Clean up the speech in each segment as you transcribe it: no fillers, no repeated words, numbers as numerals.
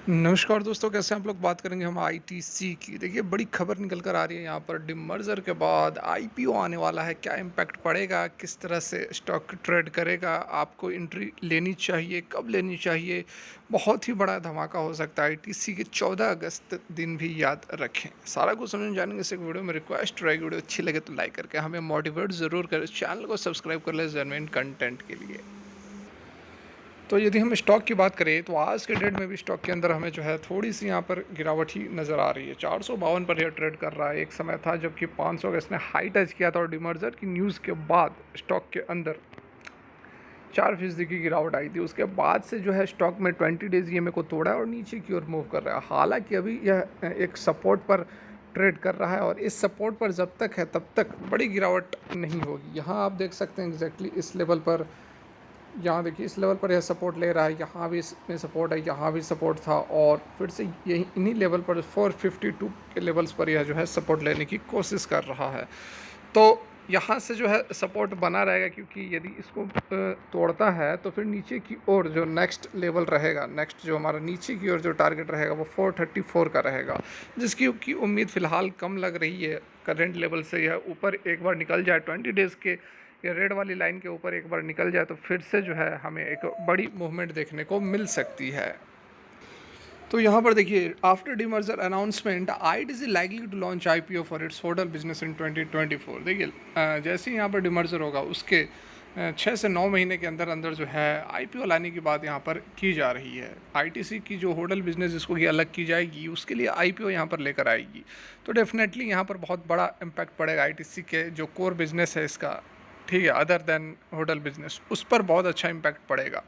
नमस्कार दोस्तों, कैसे हैं आप लोग। बात करेंगे हम आईटीसी की। देखिए, बड़ी खबर निकल कर आ रही है यहाँ पर। डिमर्जर के बाद आईपीओ आने वाला है। क्या इम्पैक्ट पड़ेगा, किस तरह से स्टॉक ट्रेड करेगा, आपको एंट्री लेनी चाहिए, कब लेनी चाहिए। बहुत ही बड़ा धमाका हो सकता है। आईटीसी के 14 अगस्त दिन भी याद रखें। सारा कुछ समझ जानेंगे इस एक वीडियो में। रिक्वेस्ट रहेगी, वीडियो अच्छी लगे तो लाइक करके हमें मोटिवेट ज़रूर करें। चैनल को सब्सक्राइब कर ले जेन्युइन कंटेंट के लिए। तो यदि हम स्टॉक की बात करें तो आज के डेट में भी स्टॉक के अंदर हमें जो है थोड़ी सी यहाँ पर गिरावट ही नज़र आ रही है। 452 पर यह ट्रेड कर रहा है। एक समय था जबकि 500 का इसने हाई टच किया था और डिमर्जर की न्यूज़ के बाद स्टॉक के अंदर 4% की गिरावट आई थी। उसके बाद से जो है स्टॉक में 20 डेज ईएमए को तोड़ा है और नीचे की ओर मूव कर रहा है। हालांकि अभी यह एक सपोर्ट पर ट्रेड कर रहा है और इस सपोर्ट पर जब तक है तब तक बड़ी गिरावट नहीं होगी। यहाँ आप देख सकते हैं एग्जैक्टली इस लेवल पर। यहाँ देखिए इस लेवल पर यह सपोर्ट ले रहा है, यहाँ भी इसमें सपोर्ट है, यहाँ भी सपोर्ट था और फिर से यही इन्हीं लेवल पर 452 के लेवल्स पर यह जो है सपोर्ट लेने की कोशिश कर रहा है। तो यहाँ से जो है सपोर्ट बना रहेगा, क्योंकि यदि इसको तोड़ता है तो फिर नीचे की ओर जो नेक्स्ट लेवल रहेगा, नेक्स्ट जो हमारा नीचे की ओर जो टारगेट रहेगा वो 434 का रहेगा, जिसकी की उम्मीद फ़िलहाल कम लग रही है। करेंट लेवल से यह ऊपर एक बार निकल जाए 20 डेज़ के या रेड वाली लाइन के ऊपर एक बार निकल जाए तो फिर से जो है हमें एक बड़ी मूवमेंट देखने को मिल सकती है। तो यहाँ पर देखिए, after demerger announcement ITC likely to launch IPO for its hotel business in 2024। देखिए, जैसे ही यहाँ पर डीमर्जर होगा उसके 6 से 9 महीने के अंदर अंदर जो है आईपीओ लाने की बात यहाँ पर की जा रही है। आईटीसी की जो होटल बिजनेस जिसको कि अलग की जाएगी उसके लिए आईपीओ यहाँ पर लेकर आएगी, तो डेफिनेटली यहाँ पर बहुत बड़ा इम्पैक्ट पड़ेगा आईटीसी के जो कोर बिजनेस है इसका। ठीक है, अदर देन होटल बिजनेस, उस पर बहुत अच्छा इम्पैक्ट पड़ेगा।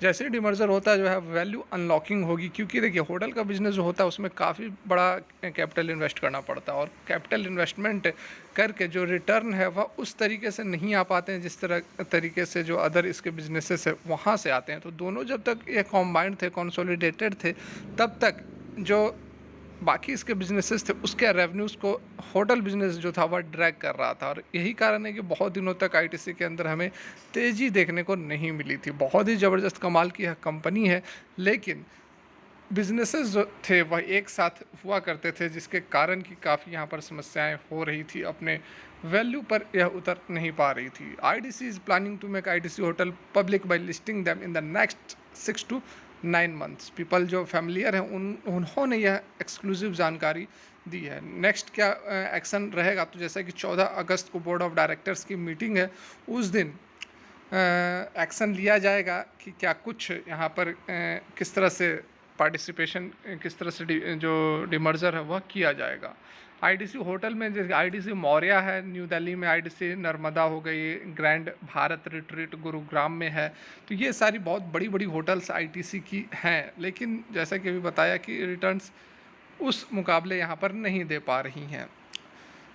जैसे ही डिमर्जर होता है जो है वैल्यू अनलॉकिंग होगी, क्योंकि देखिए होटल का बिज़नेस जो होता है उसमें काफ़ी बड़ा कैपिटल इन्वेस्ट करना पड़ता है और कैपिटल इन्वेस्टमेंट करके जो रिटर्न है वह उस तरीके से नहीं आ पाते हैं जिस तरीके से जो अदर इसके बिजनेसेस है वहाँ से आते हैं। तो दोनों जब तक ये कॉम्बाइंड थे, कंसोलिडेटेड थे, तब तक जो बाकी इसके बिजनेसेस थे उसके रेवेन्यूज़ को होटल बिजनेस जो था वह ड्रैग कर रहा था और यही कारण है कि बहुत दिनों तक आईटीसी के अंदर हमें तेज़ी देखने को नहीं मिली थी। बहुत ही ज़बरदस्त कमाल की यह कंपनी है, लेकिन बिजनेसेस जो थे वह एक साथ हुआ करते थे, जिसके कारण कि काफ़ी यहाँ पर समस्याएं हो रही थी। अपने वैल्यू पर यह उतर नहीं पा रही थी। ITC is planning to make ITC hotel public by listing them in the next 6 to 9 months. People जो फैमिलियर हैं उन्होंने यह एक्सक्लूसिव जानकारी दी है। नेक्स्ट क्या एक्शन रहेगा, तो जैसा कि 14 अगस्त को बोर्ड ऑफ डायरेक्टर्स की मीटिंग है, उस दिन एक्शन लिया जाएगा कि क्या कुछ यहाँ पर किस तरह से पार्टिसिपेशन, किस तरह से जो डिमर्जर है वह किया जाएगा। आईटीसी होटल में जैसे आईटीसी मौर्या है न्यू दिल्ली में, आईटीसी नर्मदा हो गई, ग्रैंड भारत रिट्रीट गुरुग्राम में है। तो ये सारी बहुत बड़ी बड़ी होटल्स आईटीसी की हैं, लेकिन जैसा कि अभी बताया कि रिटर्न्स उस मुकाबले यहाँ पर नहीं दे पा रही हैं।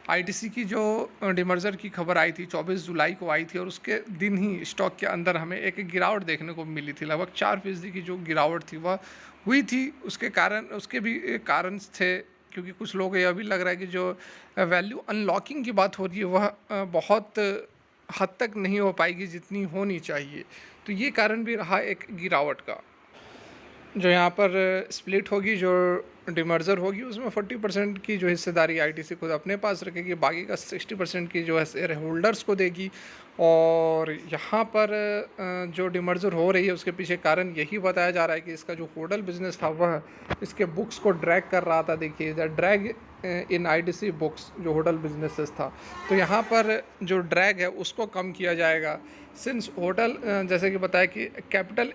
आईटीसी की जो डिमर्जर की खबर आई थी 24 जुलाई को आई थी और उसके दिन ही स्टॉक के अंदर हमें एक गिरावट देखने को मिली थी। लगभग 4% की जो गिरावट थी वह हुई थी। उसके कारण उसके भी कारण थे, क्योंकि कुछ लोग यह भी लग रहा है कि जो वैल्यू अनलॉकिंग की बात हो रही है वह बहुत हद तक नहीं हो पाएगी जितनी होनी चाहिए। तो ये कारण भी रहा एक गिरावट का। जो यहाँ पर स्प्लिट होगी, जो डिमर्जर होगी, उसमें 40% की जो हिस्सेदारी आईटीसी खुद अपने पास रखेगी, बाकी का 60% की जो है शेयर होल्डर्स को देगी। और यहाँ पर जो डिमर्जर हो रही है उसके पीछे कारण यही बताया जा रहा है कि इसका जो होटल बिजनेस था वह इसके बुक्स को ड्रैग कर रहा था। देखिए the drag in ITC books जो होटल बिजनेसेस था, तो यहाँ पर जो ड्रैग है उसको कम किया जाएगा। सिंस होटल जैसे कि बताया कि capital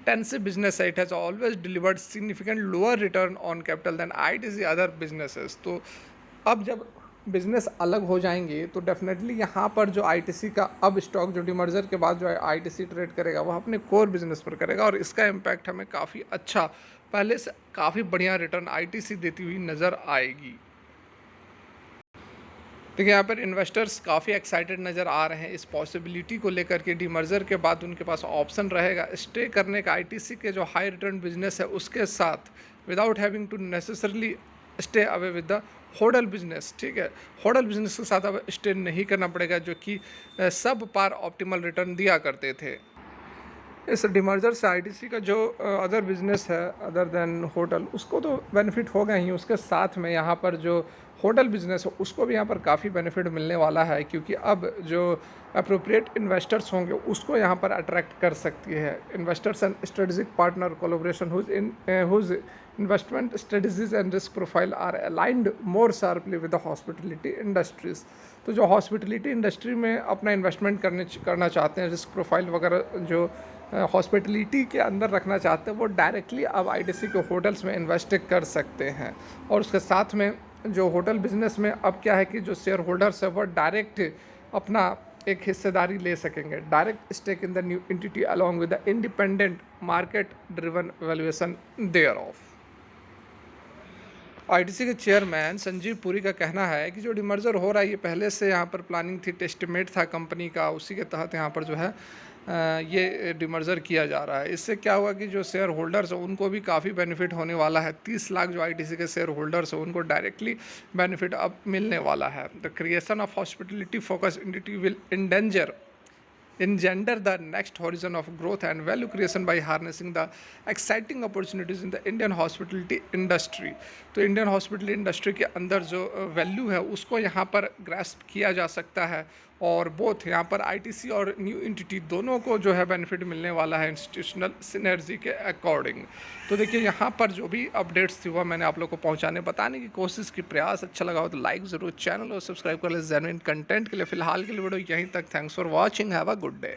intensive business, it has always delivered significant lower return on capital than ITC other businesses। तो अब जब बिजनेस अलग हो जाएंगे तो डेफिनेटली यहाँ पर जो आईटीसी का अब स्टॉक जो डिमर्जर के बाद जो आईटीसी ट्रेड करेगा वह अपने कोर बिजनेस पर करेगा और इसका इम्पैक्ट हमें काफ़ी अच्छा, पहले से काफ़ी बढ़िया रिटर्न आईटीसी देती हुई नज़र आएगी। देखिए यहाँ पर इन्वेस्टर्स काफ़ी एक्साइटेड नज़र आ रहे हैं इस पॉसिबिलिटी को लेकर के डीमर्जर के बाद उनके पास ऑप्शन रहेगा स्टे करने का आईटीसी के जो हाई रिटर्न बिजनेस है उसके साथ, without having to necessarily stay away with the hotel business. ठीक है, होटल बिजनेस के साथ अब स्टे नहीं करना पड़ेगा, जो कि सब पार ऑप्टिमल रिटर्न दिया करते थे। इस डिमर्जर से आईटीसी का जो अदर बिज़नेस है अदर देन होटल, उसको तो बेनिफिट होगा ही, उसके साथ में यहाँ पर जो होटल बिज़नेस है उसको भी यहाँ पर काफ़ी बेनिफिट मिलने वाला है, क्योंकि अब जो एप्रोप्रिएट इन्वेस्टर्स होंगे उसको यहाँ पर अट्रैक्ट कर सकती है। Investors and strategic partner collaboration whose investment strategies and risk profile are aligned more sharply with the hospitality industries. तो जो हॉस्पिटलिटी इंडस्ट्री में अपना इन्वेस्टमेंट करना चाहते हैं, रिस्क प्रोफाइल वगैरह जो हॉस्पिटलिटी के अंदर रखना चाहते हैं, वो डायरेक्टली अब आईटीसी के होटल्स में इन्वेस्ट कर सकते हैं। और उसके साथ में जो होटल बिजनेस में अब क्या है कि जो शेयर होल्डर्स है वो डायरेक्ट अपना एक हिस्सेदारी ले सकेंगे, direct stake in the new entity along with the independent market driven valuation thereof. ITC के चेयरमैन संजीव पुरी का कहना है कि जो डिमर्जर हो रहा है ये पहले से यहाँ पर प्लानिंग थी, टेस्टिमेट था कंपनी का, उसी के तहत यहाँ पर जो है ये डिमर्जर किया जा रहा है। इससे क्या हुआ कि जो शेयर होल्डर्स हैं उनको भी काफ़ी बेनिफिट होने वाला है। 30 लाख जो आईटीसी के शेयर होल्डर्स हैं उनको डायरेक्टली बेनिफिट अब मिलने वाला है। The creation of hospitality focus entity will engender the next horizon of growth and value creation by harnessing the exciting opportunities in the Indian hospitality industry। तो Indian hospital industry के अंदर जो value है उसको यहाँ पर ग्रास्प किया जा सकता है, और बोथ यहाँ पर आईटीसी और न्यू एंटिटी दोनों को जो है बेनिफिट मिलने वाला है इंस्टीट्यूशनल सिनर्जी के अकॉर्डिंग। तो देखिए यहाँ पर जो भी अपडेट्स थी वह मैंने आप लोग को पहुँचाने बताने की कोशिश की। प्रयास अच्छा लगा हो तो लाइक ज़रूर, चैनल और सब्सक्राइब कर ले जेन्युइन कंटेंट के लिए। फिलहाल के लिए वीडियो यहीं तक। Thanks for watching, have a good day.